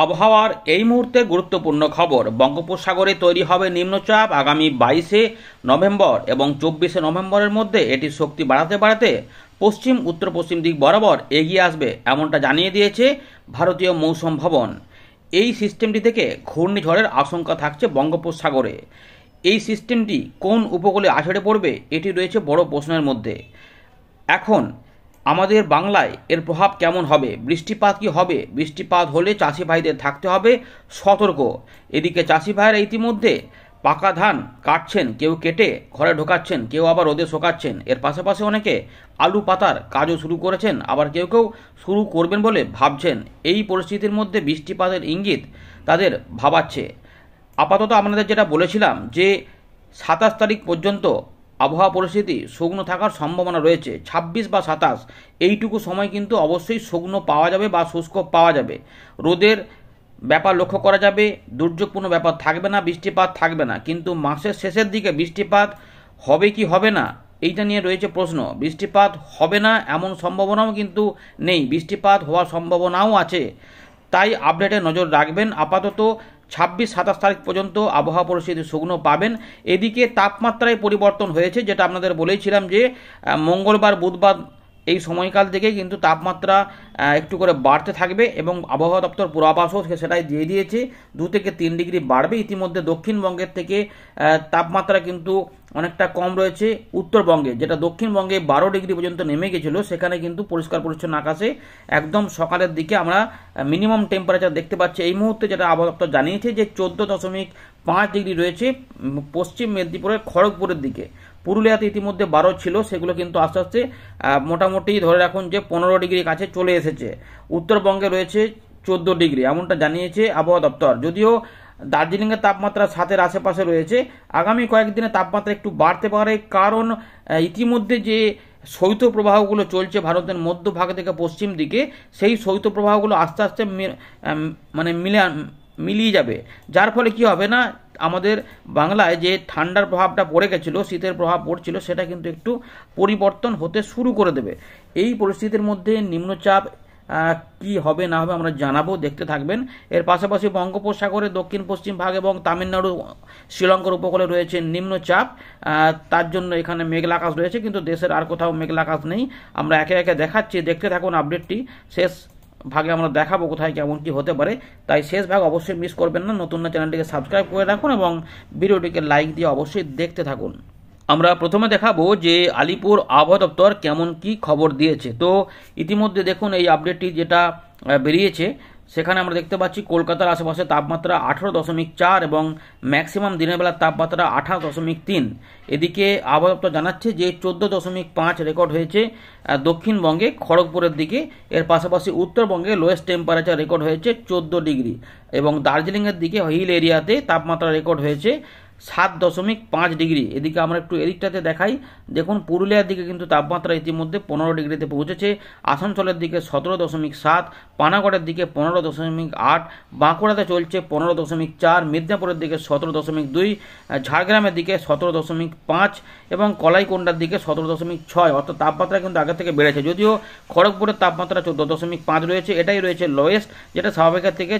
আবহাওয়ার এই মুহূর্তে গুরুত্বপূর্ণ খবর। বঙ্গোপসাগরে তৈরি হবে নিম্নচাপ। আগামী 22শে নভেম্বর এবং 24শে নভেম্বরের মধ্যে এটি শক্তি বাড়াতে বাড়াতে পশ্চিম উত্তর পশ্চিম দিক বরাবর এগিয়ে আসবে, এমনটা জানিয়ে দিয়েছে ভারতীয় মৌসুম ভবন। এই সিস্টেমটি থেকে ঘূর্ণিঝড়ের আশঙ্কা থাকছে বঙ্গোপসাগরে। এই সিস্টেমটি কোন উপকূলে আছড়ে পড়বে, এটি রয়েছে বড় প্রশ্নের মধ্যে। এখন আমাদের বাংলায় এর প্রভাব কেমন হবে, বৃষ্টিপাত কি হবে? বৃষ্টিপাত হলে চাষি ভাইদের থাকতে হবে সতর্ক। এদিকে চাষি ভাইয়েরা ইতিমধ্যে পাকা ধান কাটছেন, কেউ কেটে ঘরে ঢোকাচ্ছেন, কেউ আবার রোদে শোকাচ্ছেন। এর পাশাপাশি অনেকে আলু পাতার কাজও শুরু করেছেন, আবার কেউ কেউ শুরু করবেন বলে ভাবছেন। এই পরিস্থিতির মধ্যে বৃষ্টিপাতের ইঙ্গিত তাদের ভাবাচ্ছে। আপাতত আপনাদের যেটা বলেছিলাম যে 27 তারিখ পর্যন্ত আবহাওয়া পরিস্থিতি শুকনো থাকার সম্ভাবনা রয়েছে। 26 বা 27 এইটুকু সময় কিন্তু অবশ্যই শুকনো পাওয়া যাবে বা শুষ্ক পাওয়া যাবে। রোদের ব্যাপার লক্ষ্য করা যাবে, দুর্যোগপূর্ণ ব্যাপার থাকবে না, বৃষ্টিপাত থাকবে না। কিন্তু মাসের শেষের দিকে বৃষ্টিপাত হবে কি হবে না, এইটা নিয়ে রয়েছে প্রশ্ন। বৃষ্টিপাত হবে না এমন সম্ভাবনাও কিন্তু নেই, বৃষ্টিপাত হওয়ার সম্ভাবনাও আছে। তাই আপডেটে নজর রাখবেন। আপাতত 26-27 তারিখ পর্যন্ত আবহাওয়া পরিস্থিতি শুকনো পাবেন। এদিকে তাপমাত্রায় পরিবর্তন হয়েছে, যেটা আপনাদের বলেছিলাম যে মঙ্গলবার বুধবার এই সময়কাল থেকে কিন্তু তাপমাত্রা একটু করে বাড়তে থাকবে এবং আবহাওয়া দপ্তর পূর্বাভাসও সেটাই দিয়ে দিয়েছে, 2 থেকে 3 ডিগ্রি বাড়বে। ইতিমধ্যে দক্ষিণবঙ্গের থেকে তাপমাত্রা কিন্তু অনেকটা কম রয়েছে উত্তরবঙ্গে, যেটা দক্ষিণবঙ্গে 12 ডিগ্রি পর্যন্ত নেমে গেছিলো, সেখানে কিন্তু পরিষ্কার পরিচ্ছন্ন আকাশে একদম সকালের দিকে আমরা মিনিমাম টেম্পারেচার দেখতে পাচ্ছি। এই মুহূর্তে যেটা আবহাওয়া দপ্তর জানিয়েছে যে 14.5 ডিগ্রি রয়েছে পশ্চিম মেদিনীপুরের খড়গপুরের দিকে। পুরুলিয়াতে ইতিমধ্যে 12 ছিল, সেগুলো কিন্তু আস্তে আস্তে মোটামুটি ধরে রাখুন যে 15 ডিগ্রির কাছে চলে এসেছে। উত্তরবঙ্গে রয়েছে 14 ডিগ্রি, এমনটা জানিয়েছে আবহাওয়া দপ্তর। যদিও দার্জিলিংয়ের তাপমাত্রা 7-এর আশেপাশে রয়েছে। আগামী কয়েকদিনে তাপমাত্রা একটু বাড়তে পারে, কারণ ইতিমধ্যে যে শৈত্যপ্রবাহগুলো চলছে ভারতের মধ্যভাগ থেকে পশ্চিম দিকে, সেই শৈত্যপ্রবাহগুলো আস্তে আস্তে মিলিয়ে যাবে। যার ফলে কি হবে না, আমাদের বাংলায় যে ঠান্ডার প্রভাবটা পড়ে গেছিলো, শীতের প্রভাব পড়ছিল, সেটা কিন্তু একটু পরিবর্তন হতে শুরু করে দেবে। এই পরিস্থিতির মধ্যে নিম্নচাপ কি হবে না হবে আমরা জানাবো, দেখতে থাকবেন। এর পাশাপাশি বঙ্গোপসাগরের দক্ষিণ পশ্চিম ভাগ এবং তামিলনাড়ু শ্রীলঙ্কার উপকূলে রয়েছে নিম্নচাপ। তার জন্য এখানে মেঘলা আকাশ রয়েছে, কিন্তু দেশের আর কোথাও মেঘলা আকাশ নেই। আমরা একে একে দেখাচ্ছি, দেখতে থাকুন আপডেটটি। শেষ ভাগে আমরা দেখাবো কোথায় কেমন কি হতে পারে, তাই শেষ ভাগ অবশ্যই মিস করবেন না। নতুন না, চ্যানেলটিকে সাবস্ক্রাইব করে রাখুন এবং ভিডিওটিকে লাইক দিয়ে অবশ্যই দেখতে থাকুন। আমরা প্রথমে দেখাবো যে আলিপুর আবহাওয়া দপ্তর কেমন কি খবর দিয়েছে। তো ইতিমধ্যে দেখুন এই আপডেটটি যেটা বেরিয়েছে, সেখানে আমরা দেখতে পাচ্ছি কলকাতার আশেপাশে তাপমাত্রা 18.4 এবং ম্যাক্সিমাম দিনের বেলার তাপমাত্রা 18.3। এদিকে আবহাওয়া দপ্তর জানাচ্ছে যে 14.5 রেকর্ড হয়েছে দক্ষিণবঙ্গে খড়গপুরের দিকে। এর পাশাপাশি উত্তরবঙ্গে লোয়েস্ট টেম্পারেচার রেকর্ড হয়েছে 14 ডিগ্রি এবং দার্জিলিংয়ের দিকে হিল এরিয়াতে তাপমাত্রা রেকর্ড হয়েছে 7.5 ডিগ্রি। এদিকে আমরা একটু এদিকটাতে দেখাই, দেখুন পুরুলিয়ার দিকে কিন্তু তাপমাত্রা ইতিমধ্যে 15 ডিগ্রিতে পৌঁছেছে, আসানসোলের দিকে 17.7, পানাগড়ের দিকে 15.8, বাঁকুড়াতে চলছে 15.4, মিদনাপুরের দিকে 17.2, ঝাড়গ্রামের দিকে 17.5 এবং কলাইকোন্ডার দিকে 17.6। অর্থাৎ তাপমাত্রা কিন্তু আগে থেকে বেড়েছে। যদিও খড়গপুরের তাপমাত্রা 14.5 রয়েছে, এটাই রয়েছে লোয়েস্ট, যেটা স্বাভাবিকের থেকে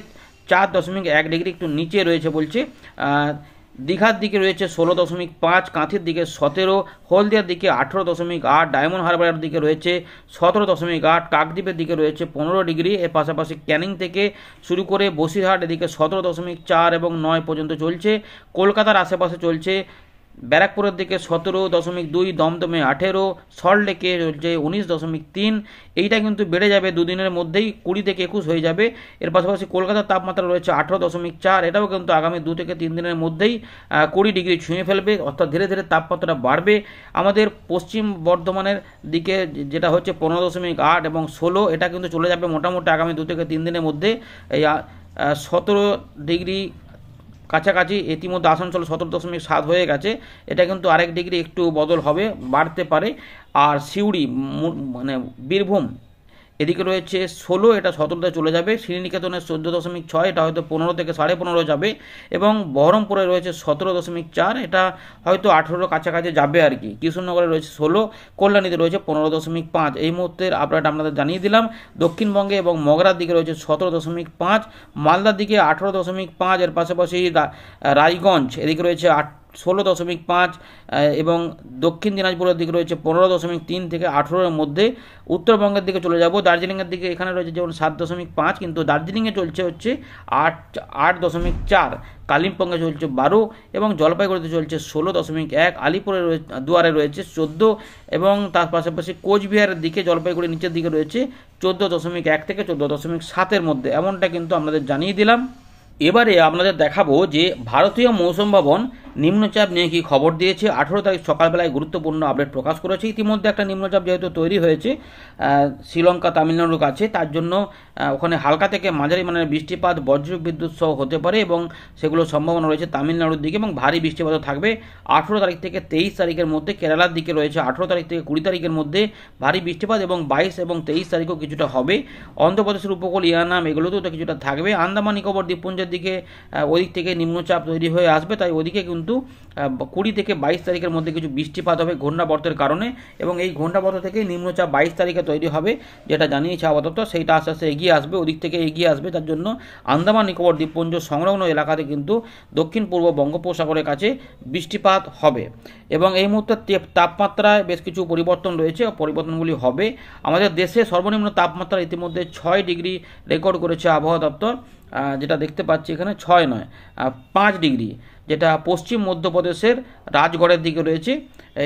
4.1 ডিগ্রি একটু নিচে রয়েছে বলছে। দীঘার দিকে রয়েছে 16.5, কাঁথির দিকে 17, হলদিয়ার দিকে 18.8, ডায়মন্ড হারবারের দিকে রয়েছে 17.8, কাকদ্বীপের দিকে রয়েছে 15 ডিগ্রি। এর পাশাপাশি ক্যানিং থেকে শুরু করে বসিরহাট এদিকে 17.4 এবং 9 পর্যন্ত চলছে। কলকাতার আশেপাশে চলছে ব্যারাকপুরের দিকে 17.2, দমদমে 18, সল্টলেকে চলছে 19.3। এইটা কিন্তু বেড়ে যাবে দুদিনের মধ্যেই, 20 থেকে 21 হয়ে যাবে। এর পাশাপাশি কলকাতার তাপমাত্রা রয়েছে 18.4, এটাও কিন্তু আগামী 2 থেকে 3 দিনের মধ্যেই 20 ডিগ্রি ছুঁয়ে ফেলবে। অর্থাৎ ধীরে ধীরে তাপমাত্রা বাড়বে। আমাদের পশ্চিম বর্ধমানের দিকে যেটা হচ্ছে 15.8 এবং 16, এটা কিন্তু চলে যাবে মোটামুটি আগামী 2 থেকে 3 দিনের মধ্যে এই 17 ডিগ্রি কাছাকাছি। ইতিমধ্যে আসানসোল 17.7 হয়ে গেছে, এটা কিন্তু আরেক ডিগ্রি একটু বদল হবে, বাড়তে পারে। আর সিউড়ি বীরভূম এদিকে রয়েছে 16, এটা 17তে চলে যাবে। শ্রীনিকেতনের 14.6, এটা হয়তো 15 থেকে 15.5 যাবে। এবং বহরমপুরে রয়েছে 17.4, এটা হয়তো 18 কাছাকাছি যাবে আর কি। কৃষ্ণনগরে রয়েছে 16, কল্যাণীতে রয়েছে 15.5। এই মুহূর্তের আপডেট আপনাদের জানিয়ে দিলাম। দক্ষিণবঙ্গে এবং মগরার দিকে রয়েছে 17.5, মালদার দিকে 18.5, এর পাশাপাশি রায়গঞ্জ এদিকে রয়েছে 16.5, এবং দক্ষিণ দিনাজপুরের দিকে রয়েছে 15.3 থেকে 18-এর মধ্যে। উত্তরবঙ্গের দিকে চলে যাব, দার্জিলিংয়ের দিকে এখানে রয়েছে যেমন 7.5, কিন্তু দার্জিলিংয়ে চলছে হচ্ছে 8.4, কালিম্পংয়ে চলছে 12, এবং জলপাইগুড়িতে চলছে 16.1, আলিপুরের দুয়ারে রয়েছে 14, এবং তার পাশাপাশি কোচবিহারের দিকে জলপাইগুড়ির নিচের দিকে রয়েছে 14.1 থেকে 14.7-এর মধ্যে। এমনটা কিন্তু আপনাদের জানিয়ে দিলাম। এবারে আপনাদের দেখাবো যে ভারতীয় মৌসুম ভবন নিম্নচাপ নিয়ে কি খবর দিয়েছে। 18 তারিখ সকালবেলায় গুরুত্বপূর্ণ আপডেট প্রকাশ করেছে। ইতিমধ্যে একটা নিম্নচাপ যেহেতু তৈরি হয়েছে শ্রীলঙ্কা তামিলনাড়ুর কাছে, তার জন্য ওখানে হালকা থেকে মাঝারি মানের বৃষ্টিপাত, বজ্র বিদ্যুৎ সহ হতে পারে, এবং সেগুলোর সম্ভাবনা রয়েছে তামিলনাড়ুর দিকে, এবং ভারী বৃষ্টিপাতও থাকবে। 18 তারিখ থেকে 23 তারিখের মধ্যে কেরালার দিকে রয়েছে, 18 তারিখ থেকে 20 তারিখের মধ্যে ভারী বৃষ্টিপাত, এবং 22 এবং 23 তারিখও কিছুটা হবে। অন্ধ্রপ্রদেশের উপকূল, ইয়ানাম এগুলোতেও তো কিছুটা থাকবে। আন্দামান নিকোবর দ্বীপপুঞ্জের দিকে ওদিক থেকে নিম্নচাপ তৈরি হয়ে আসবে, তাই ওদিকে কিন্তু 20 থেকে 22 তারিখের মধ্যে কিছু বৃষ্টিপাত হবে ঘূর্ণাবর্তের কারণে, এবং এই ঘূর্ণাবর্ত থেকে নিম্নচাপ 22 তারিখে তৈরি হবে, যেটা জানিয়েছে আপাতত। সেইটা আস্তে আস্তে এগিয়ে আসবে, ওদিক থেকে এগিয়ে আসবে। তার জন্য আন্দামান নিকোবর দ্বীপপুঞ্জ সংলগ্ন এলাকাতে কিন্তু দক্ষিণ পূর্ব বঙ্গোপসাগরের কাছে বৃষ্টিপাত হবে। এবং এই মুহূর্তে তাপমাত্রায় বেশ কিছু পরিবর্তন রয়েছে, পরিবর্তনগুলি হবে। আমাদের দেশে সর্বনিম্ন তাপমাত্রা ইতিমধ্যে 6 ডিগ্রি রেকর্ড করেছে আবহাওয়া দপ্তর, যেটা দেখতে পাচ্ছি এখানে 6 নয় 5 ডিগ্রি, যেটা পশ্চিম মধ্যপ্রদেশের রাজগড়ের দিকে রয়েছে,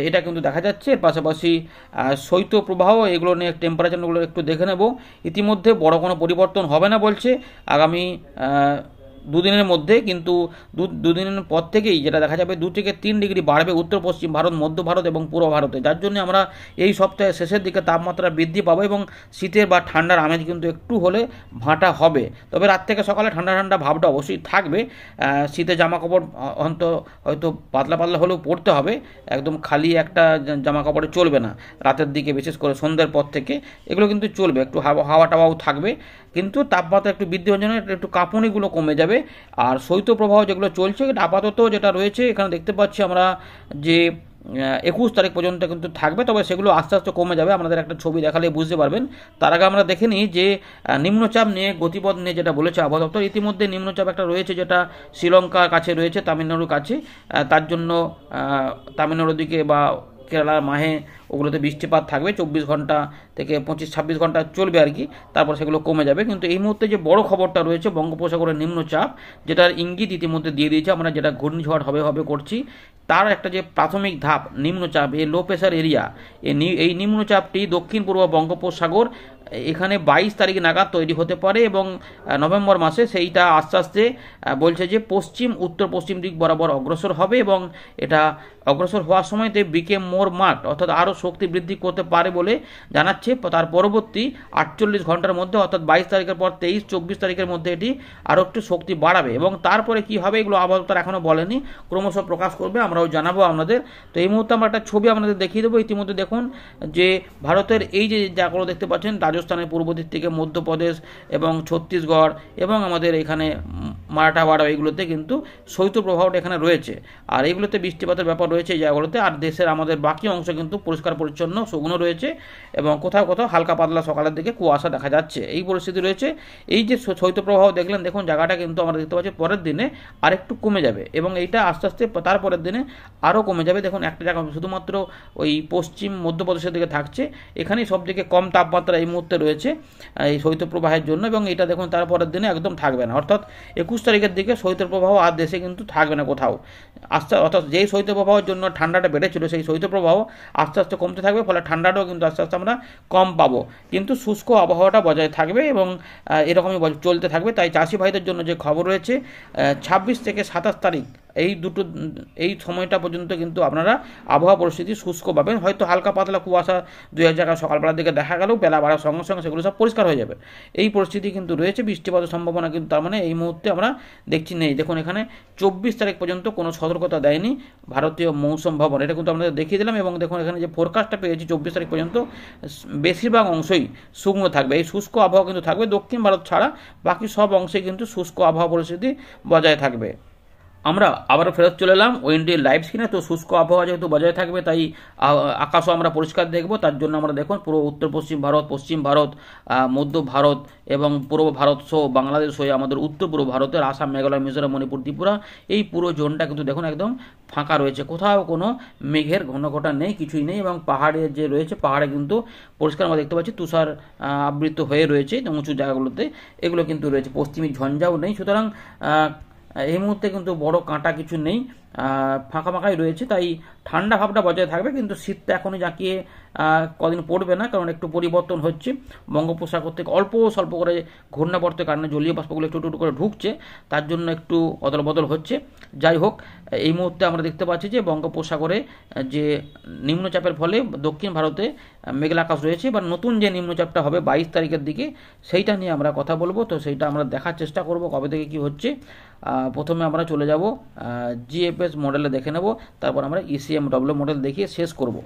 এটা কিন্তু দেখা যাচ্ছে। এর পাশাপাশি শৈত্যপ্রবাহ এগুলো নিয়ে টেম্পারেচারগুলো একটু দেখে নেব। ইতিমধ্যে বড় কোনো পরিবর্তন হবে না বলছে আগামী দুদিনের মধ্যে, কিন্তু দুদিনের পর থেকেই যেটা দেখা যাবে 2 থেকে 3 ডিগ্রি বাড়বে উত্তর পশ্চিম ভারত, মধ্য ভারত এবং পূর্ব ভারতে, যার জন্য আমরা এই সপ্তাহের শেষের দিকে তাপমাত্রা বৃদ্ধি পাবো, এবং শীতের বা ঠান্ডার আমেজ কিন্তু একটু হলে ভাঁটা হবে। তবে রাত থেকে সকালে ঠান্ডা ঠান্ডা ভাবটা অবশ্যই থাকবে। শীতে জামা কাপড় হয়তো পাতলা পাতলা হলেও পরতে হবে, একদম খালি একটা জামা কাপড়ে চলবে না রাতের দিকে, বিশেষ করে সন্ধ্যের পর থেকে এগুলো কিন্তু চলবে, একটু হাওয়া টাওয়াও থাকবে, কিন্তু তাপমাত্রা একটু বৃদ্ধি হওয়ার জন্য একটু কাঁপুনিগুলো কমে যাবে। আর শৈত্যপ্রবাহ যেগুলো চলছে আপাতত যেটা রয়েছে এখানে দেখতে পাচ্ছি আমরা যে 21 তারিখ পর্যন্ত কিন্তু থাকবে, তবে সেগুলো আস্তে আস্তে কমে যাবে। আপনাদের একটা ছবি দেখালে বুঝতে পারবেন। তার আগে আমরা দেখে নিই যে নিম্নচাপ নিয়ে গতিপথ নিয়ে যেটা বলেছে আবহাওয়া দপ্তর। ইতিমধ্যে নিম্নচাপ একটা রয়েছে যেটা শ্রীলঙ্কার কাছে রয়েছে, তামিলনাড়ুর কাছে, তার জন্য তামিলনাড়ুর দিকে বা কেরালার মাহে ওগুলোতে বৃষ্টিপাত থাকবে 24 ঘন্টা থেকে 25-26 ঘন্টা চলবে আর কি, তারপর সেগুলো কমে যাবে। কিন্তু এই মুহূর্তে যে বড় খবরটা রয়েছে বঙ্গোপসাগরের নিম্নচাপ, যেটার ইঙ্গিত ইতিমধ্যে দিয়ে দিয়েছে, আমরা যেটা ঘূর্ণিঝড় হবে করছি, তার একটা যে প্রাথমিক ধাপ নিম্নচাপ, এই লো প্রেশার এরিয়া, এই নিম্নচাপটি দক্ষিণ পূর্ব বঙ্গোপসাগর এখানে 22 তারিখ নাগাদ তৈরি হতে পারে, এবং নভেম্বর মাসে সেইটা আস্তে আস্তে বলছে যে উত্তর পশ্চিম দিক বরাবর অগ্রসর হবে, এবং এটা অগ্রসর হওয়ার সময়তে বিকেম মোর মার্কড, অর্থাৎ আরও শক্তি বৃদ্ধি করতে পারে বলে জানাচ্ছে। তার পরবর্তী 48 ঘন্টার মধ্যে, অর্থাৎ 22 তারিখের পর 23-24 তারিখের মধ্যে এটি আরও একটু শক্তি বাড়াবে, এবং তারপরে কি হবে এগুলো আবহাওয়া দপ্তর এখনও বলেনি, ক্রমশ প্রকাশ করবে, আমরাও জানাবো আপনাদের। তো এই মুহূর্তে আমরা একটা ছবি আপনাদের দেখিয়ে দেবো। ইতিমধ্যে দেখুন যে ভারতের এই যে জায়গাগুলো দেখতে পাচ্ছেন, রাজস্থানের পূর্ব দিক থেকে মধ্যপ্রদেশ এবং ছত্তিশগড় এবং আমাদের এখানে মারাঠাওয়াড়া, এইগুলোতে কিন্তু শৈত্যপ্রবাহটা এখানে রয়েছে, আর এইগুলোতে বৃষ্টিপাতের ব্যাপার রয়েছে এই জায়গাগুলোতে। আর দেশের আমাদের বাকি অংশ কিন্তু পরিষ্কার পরিচ্ছন্ন শুকনো রয়েছে, এবং কোথাও কোথাও হালকা পাতলা সকালের দিকে কুয়াশা দেখা যাচ্ছে, এই পরিস্থিতি রয়েছে। এই যে শৈত্যপ্রবাহ দেখলেন, দেখুন জায়গাটা কিন্তু আমরা দেখতে পাচ্ছি পরের দিনে আরেকটু কমে যাবে, এবং এইটা আস্তে আস্তে তারপরের দিনে আরও কমে যাবে। দেখুন একটা জায়গা শুধুমাত্র ওই পশ্চিম মধ্যপ্রদেশের দিকে থাকছে, এখানেই সব থেকে কম তাপমাত্রা এই মুহূর্তে রয়েছে এই শৈত্যপ্রবাহের জন্য, এবং এটা দেখুন তারপরের দিনে একদম থাকবে না, অর্থাৎ 21 তারিখের দিকে শৈত্যপ্রবাহ আর দেশে কিন্তু থাকবে না কোথাও। অর্থাৎ যেই শৈত্যপ্রবাহের জন্য ঠান্ডাটা বেড়েছিল, সেই শৈত্যপ্রবাহ আস্তে আস্তে কমতে থাকবে, ফলে ঠান্ডাটাও কিন্তু আস্তে আস্তে আমরা কম পাবো, কিন্তু শুষ্ক আবহাওয়াটা বজায় থাকবে, এবং এরকমই চলতে থাকবে। তাই চাষি ভাইদের জন্য যে খবর রয়েছে, 26 থেকে 27 তারিখ এই সময়টা পর্যন্ত কিন্তু আপনারা আবহাওয়া পরিস্থিতি শুষ্ক পাবেন। হয়তো হালকা পাতলা কুয়াশা দু এক জায়গায় সকালবেলার দিকে দেখা গেলেও বেলা বাড়ার সঙ্গে সঙ্গে সেগুলো সব পরিষ্কার হয়ে যাবে। এই পরিস্থিতি কিন্তু রয়েছে, বৃষ্টিপাতের সম্ভাবনা কিন্তু তার মানে এই মুহূর্তে আমরা দেখছি নেই। দেখুন এখানে 24 তারিখ পর্যন্ত কোনো সতর্কতা দেয়নি ভারতীয় মৌসুম ভবন, এটা কিন্তু আপনাদের দেখিয়ে দিলাম। এবং দেখুন এখানে যে ফোরকাস্টটা পেয়েছি 24 তারিখ পর্যন্ত বেশিরভাগ অংশই শুকনো থাকবে, এই শুষ্ক আবহাওয়া কিন্তু থাকবে। দক্ষিণ ভারত ছাড়া বাকি সব অংশে কিন্তু শুষ্ক আবহাওয়া পরিস্থিতি বজায় থাকবে। আমরা আবারও ফেরত চলে এলাম ওয়েন্ডির লাইভ স্ক্রিনে। তো শুষ্ক আবহাওয়া যেহেতু বজায় থাকবে তাই আকাশও আমরা পরিষ্কার দেখব। তার জন্য আমরা দেখুন পুরো উত্তর পশ্চিম ভারত, পশ্চিম ভারত, মধ্য ভারত এবং পূর্ব ভারত সহ বাংলাদেশ হয়ে আমাদের উত্তর পূর্ব ভারতের আসাম, মেঘালয়, মিজোরাম, মণিপুর, ত্রিপুরা এই পুরো জোনটা কিন্তু দেখুন একদম ফাঁকা রয়েছে, কোথাও কোনো মেঘের ঘনঘটা নেই, কিছুই নেই। এবং পাহাড়ে যে রয়েছে পাহাড়ে কিন্তু পরিষ্কার আমরা দেখতে পাচ্ছি তুষার আবৃত হয়ে রয়েছে উঁচু জায়গাগুলোতে, এগুলো কিন্তু রয়েছে, পশ্চিমী ঝঞ্ঝাও নেই। সুতরাং এই মুহূর্তে কিন্তু বড় কাঁটা কিছু নেই, ফাঁকা ফাঁকাই রয়েছে, তাই ঠান্ডা ভাবটা বজায় থাকবে। কিন্তু শীতটা এখনই জাঁকিয়ে কদিন পড়বে না, কারণ একটু পরিবর্তন হচ্ছে। বঙ্গোপসাগর থেকে অল্প স্বল্প করে ঘূর্ণাবর্তের কারণে জলীয় বাষ্পগুলো একটু একটু করে ঢুকছে, তার জন্য একটু অদল বদল হচ্ছে। যাই হোক, এই মুহূর্তে আমরা দেখতে পাচ্ছি যে বঙ্গোপসাগরে যে নিম্নচাপের ফলে দক্ষিণ ভারতে মেঘলা আকাশ রয়েছে। বা নতুন যে নিম্নচাপটা হবে 22 তারিখের দিকে, সেইটা নিয়ে আমরা কথা বলবো। তো সেইটা আমরা দেখার চেষ্টা করব কবে থেকে কি হচ্ছে। প্রথমে আমরা চলে যাব জিএফএস মডেলে দেখে নেব, তারপর আমরা ইসিএমডব্লিউ মডেল দেখিয়ে শেষ করব।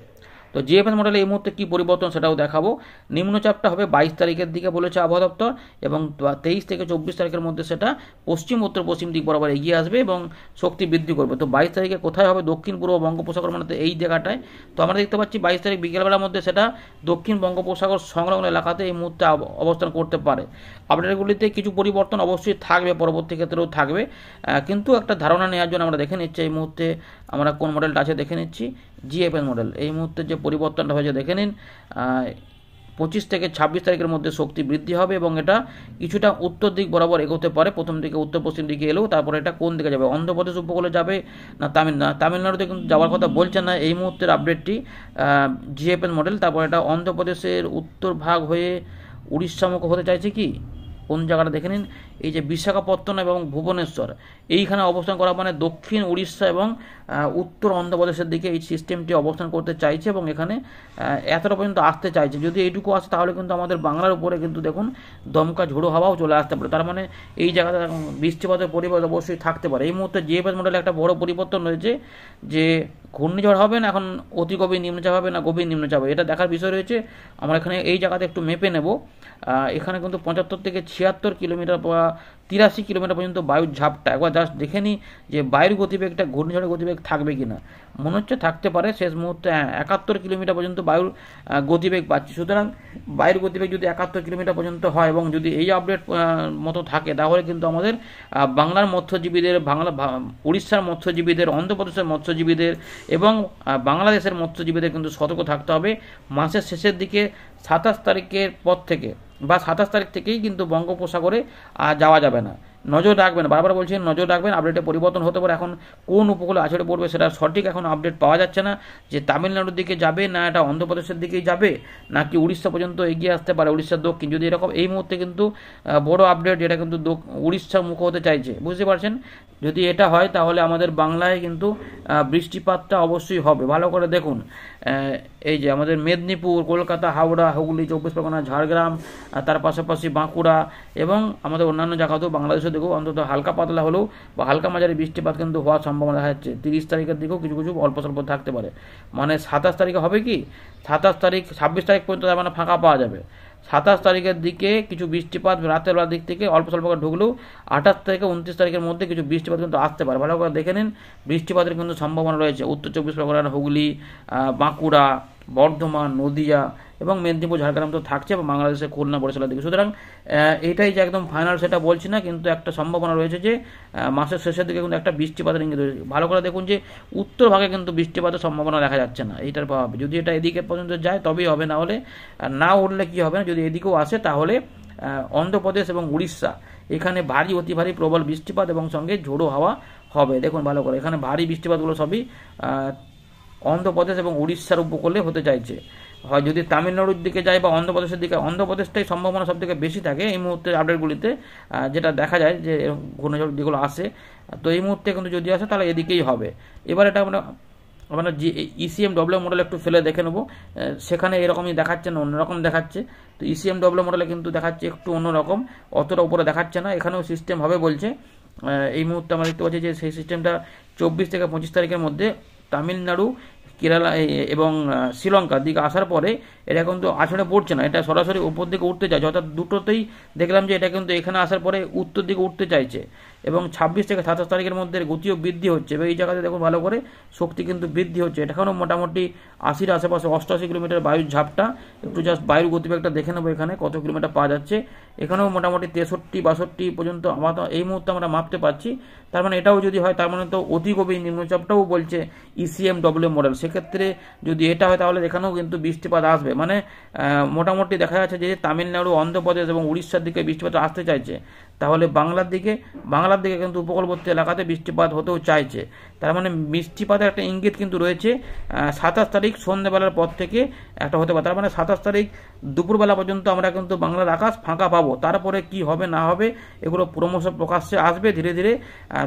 তো জিএফএস মডেলে এই মুহূর্তে কী পরিবর্তন সেটাও দেখাবো। নিম্নচাপটা হবে 22 তারিখের দিকে বলেছে আবহাওয়া দপ্তর, এবং 23 থেকে 24 তারিখের মধ্যে সেটা পশ্চিম উত্তর পশ্চিম দিক বরাবর এগিয়ে আসবে এবং শক্তি বৃদ্ধি করবে। তো 22 তারিখে কোথায় হবে? দক্ষিণ পূর্ব বঙ্গোপসাগর, মানে এই জায়গাটায়। তো আমরা দেখতে পাচ্ছি 22 তারিখ বিকেলবেলার মধ্যে সেটা দক্ষিণ বঙ্গোপসাগর সংলগ্ন এলাকাতে এই মুহূর্তে অবস্থান করতে পারে। আপডেটগুলিতে কিছু পরিবর্তন অবশ্যই থাকবে, পরবর্তী ক্ষেত্রেও থাকবে, কিন্তু একটা ধারণা নেওয়ার জন্য আমরা দেখে নিচ্ছি এই মুহূর্তে আমরা কোন মডেলটা আছে দেখে নিচ্ছি। জিএফএস মডেল এই মুহূর্তে যে পরিবর্তনটা হয়েছে দেখে নিন। 25 থেকে 26 তারিখের মধ্যে শক্তি বৃদ্ধি হবে এবং এটা কিছুটা উত্তর দিক বরাবর এগোতে পারে। প্রথম দিকে উত্তর পশ্চিম দিকে এলেও তারপরে এটা কোন দিকে যাবে, অন্ধ্রপ্রদেশ উপকূলে যাবে না তামিলনাড়ুতে কিন্তু যাওয়ার কথা বলছে না এই মুহূর্তের আপডেটটি জিএফএস মডেল। তারপর এটা অন্ধ্রপ্রদেশের উত্তর ভাগ হয়ে উড়িষ্যামুখ হতে চাইছে কি, কোন জায়গাটা দেখে নিন। এই যে বিশাখাপত্তনম এবং ভুবনেশ্বর এইখানে অবস্থান করা, মানে দক্ষিণ উড়িষ্যা এবং উত্তর অন্ধ্রপ্রদেশের দিকে এই সিস্টেমটি অবস্থান করতে চাইছে এবং এখানে এতটা পর্যন্ত আসতে চাইছে। যদি এইটুকু আসে তাহলে কিন্তু আমাদের বাংলার উপরে কিন্তু দেখুন দমকা ঝোড়ো হাওয়াও চলে আসতে পারে। তার মানে এই জায়গাতে বৃষ্টিপাতের পরিবেশ অবশ্যই থাকতে পারে। এই মুহূর্তে জিএফএস মডেলে একটা বড় পরিবর্তন রয়েছে যে ঘূর্ণিঝড় হবে না, এখন অতি গভীর নিম্নচাপ হবে না গভীর নিম্নচাপ হবে, এটা দেখার বিষয় রয়েছে। আমরা এখানে এই জায়গাতে একটু মেপে নেব। এখানে কিন্তু 75 থেকে 76 কিলোমিটার বা 83 কিলোমিটার পর্যন্ত বায়ুর ঝাপটা, একবার জাস্ট দেখে নিই যে বায়ুর গতিবেগটা ঘূর্ণিঝড়ের গতিবেগ থাকবে কিনা। মনে হচ্ছে থাকতে পারে। শেষ মুহূর্তে 71 কিলোমিটার পর্যন্ত বায়ুর গতিবেগ পাচ্ছি। সুতরাং বায়ুর গতিবেগ যদি 71 কিলোমিটার পর্যন্ত হয় এবং যদি এই আপডেট মতো থাকে তাহলে কিন্তু আমাদের বাংলার মৎস্যজীবীদের, উড়িষ্যার মৎস্যজীবীদের, অন্ধ্রপ্রদেশের মৎস্যজীবীদের এবং বাংলাদেশের মৎস্যজীবীদের কিন্তু সতর্ক থাকতে হবে। মাসের শেষের দিকে 27 তারিখের পর থেকে বা 27 তারিখ থেকেই কিন্তু বঙ্গোপসাগরে যাওয়া যাবে না। নজর রাখবেন, বারবার বলছেন নজর রাখবেন, আপডেটে পরিবর্তন হতে পারে। এখন কোন উপকূলে আছড়ে পড়বে সেটা সঠিক এখন আপডেট পাওয়া যাচ্ছে না, যে তামিলনাড়ুর দিকে যাবে না এটা অন্ধ্রপ্রদেশের দিকেই যাবে নাকি উড়িষ্যা পর্যন্ত এগিয়ে আসতে পারে, উড়িষ্যার দক্ষিণ। যদি এরকম এই মুহূর্তে কিন্তু বড় আপডেট, যেটা কিন্তু উড়িষ্যার মুখ হতে চাইছে, বুঝতে পারছেন। যদি এটা হয় তাহলে আমাদের বাংলায় কিন্তু বৃষ্টিপাতটা অবশ্যই হবে। ভালো করে দেখুন, এই যে আমাদের মেদিনীপুর, কলকাতা, হাওড়া, হুগলি, 24 পরগনা, ঝাড়গ্রাম, তার পাশাপাশি বাঁকুড়া এবং আমাদের অন্যান্য জায়গাতেও বাংলাদেশের দিকেও অন্তত হালকা পাতলা হলেও বা হালকা মাঝারি বৃষ্টিপাত কিন্তু হওয়ার সম্ভাবনা দেখা যাচ্ছে। 30 তারিখের দিকেও কিছু কিছু অল্প স্বল্প থাকতে পারে। মানে 27 তারিখে হবে কি, 27 তারিখ 26 তারিখ পর্যন্ত তার মানে ফাঁকা পাওয়া যাবে। 27 তারিখের দিকে কিছু বৃষ্টিপাত রাতের বেলার দিক থেকে অল্প স্বল্প করে ঢুকলেও 28 থেকে 29 তারিখের মধ্যে কিছু বৃষ্টিপাত কিন্তু আসতে পারে। ভালো করে দেখে নিন, বৃষ্টিপাতের কিন্তু সম্ভাবনা রয়েছে উত্তর 24 পরগনা, হুগলি, বাঁকুড়া, বর্ধমান, নদিয়া এবং মেদিনীপুর, ঝাড়গ্রাম তো থাকছে এবং বাংলাদেশের খুলনা, বরিশালের দিকে। সুতরাং এটাই যে একদম ফাইনাল সেটা বলছি না, কিন্তু একটা সম্ভাবনা রয়েছে যে মাসের শেষের দিকে কিন্তু একটা বৃষ্টিপাতের ইঙ্গিত রয়েছে। ভালো করে দেখুন যে উত্তর ভাগে কিন্তু বৃষ্টিপাতের সম্ভাবনা দেখা যাচ্ছে না এইটার প্রভাবে। যদি এটা এদিকে পর্যন্ত যায় তবেই হবে, না হলে না উঠলে কি হবে না, যদি এদিকেও আসে তাহলে অন্ধ্রপ্রদেশ এবং উড়িষ্যা এখানে ভারী অতি ভারী প্রবল বৃষ্টিপাত এবং সঙ্গে ঝোড়ো হাওয়া হবে। দেখুন ভালো করে, এখানে ভারী বৃষ্টিপাতগুলো সবই অন্ধ্রপ্রদেশ এবং উড়িষ্যার উপকূলে হতে চাইছে। হয় যদি তামিলনাড়ুর দিকে যায় বা অন্ধ্রপ্রদেশের দিকে, অন্ধ্রপ্রদেশটাই সম্ভাবনা সব থেকে বেশি থাকে এই মুহূর্তে আপডেটগুলিতে, যেটা দেখা যায় যে ঘূর্ণিঝড় যেগুলো আসে। তো এই মুহূর্তে কিন্তু যদি আসে তাহলে এদিকেই হবে। এবার এটা আমরা যে ইসিএমডব্লিউ মডেল একটু ফেলে দেখে নেবো, সেখানে এরকমই দেখাচ্ছে না অন্যরকম দেখাচ্ছে। তো ইসিএমডব্লিউ মডেলে কিন্তু দেখাচ্ছে একটু অন্যরকম, অতটা উপরে দেখাচ্ছে না, এখানেও সিস্টেম হবে বলছে। এই মুহূর্তে আমরা দেখতে পাচ্ছি যে সেই সিস্টেমটা 24 থেকে 25 তারিখের মধ্যে তামিলনাড়ু, কেরালা এবং শ্রীলঙ্কার দিকে আসার পরে এটা কিন্তু আছড়ে পড়ছে না, এটা সরাসরি উপর দিকে উঠতে চাইছে। অর্থাৎ দুটোতেই দেখলাম যে এটা কিন্তু এখানে আসার পরে উত্তর দিকে উঠতে চাইছে এবং 26 থেকে 27 তারিখের মধ্যে গতিও বৃদ্ধি হচ্ছে। এবং এই জায়গাতে দেখুন ভালো করে শক্তি কিন্তু বৃদ্ধি হচ্ছে। এখানেও মোটামুটি 80-র আশেপাশে 88 কিলোমিটার বায়ুর ঝাপটা। একটু জাস্ট বায়ুর গতিবেগটা দেখে নেবো এখানে কত কিলোমিটার পাওয়া যাচ্ছে। এখানেও মোটামুটি 63-62 পর্যন্ত আমরা এই মুহূর্তে আমরা মাপতে পারছি। তার মানে এটাও যদি হয় তার মানে তো অতি গভীর নিম্নচাপটাও বলছে ইসিএমডব্লিউ মডেল। সেক্ষেত্রে যদি এটা হয় তাহলে এখানেও কিন্তু বৃষ্টিপাত আসবে। মানে মোটামুটি দেখা যাচ্ছে যে তামিলনাড়ু, অন্ধ্রপ্রদেশ এবং উড়িষ্যার দিকে বৃষ্টিপাত আসতে চাইছে, তাহলে বাংলার দিকে কিন্তু উপকূলবর্তী এলাকাতে বৃষ্টিপাত হতেও চাইছে। তার মানে বৃষ্টিপাতের একটা ইঙ্গিত কিন্তু রয়েছে 27 তারিখ সন্ধ্যেবেলার পর থেকে একটা হতে পারে। তার মানে 27 তারিখ দুপুরবেলা পর্যন্ত আমরা কিন্তু বাংলার আকাশ ফাঁকা পাবো। তারপরে কি হবে না হবে এগুলো ক্রমশ প্রকাশ্যে আসবে ধীরে ধীরে।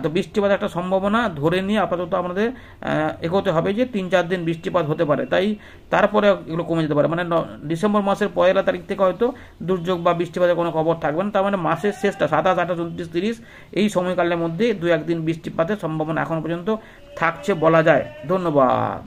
তো বৃষ্টিপাত একটা সম্ভাবনা ধরে নিয়ে আপাতত আমাদের এগোতে হবে যে 3-4 দিন বৃষ্টিপাত হতে পারে, তাই তারপরে এগুলো কমে যেতে পারে। মানে ডিসেম্বর মাসের 1 তারিখ থেকে হয়তো দুর্যোগ বা বৃষ্টিপাতের কোনো খবর থাকবে না। তার মানে মাসের শেষটা 27, 28, 29, 30 এই সময়কালের মধ্যে 2-1 দিন বৃষ্টিপাতের সম্ভাবনা এখন পর্যন্ত থাকছে বলা যায়। ধন্যবাদ।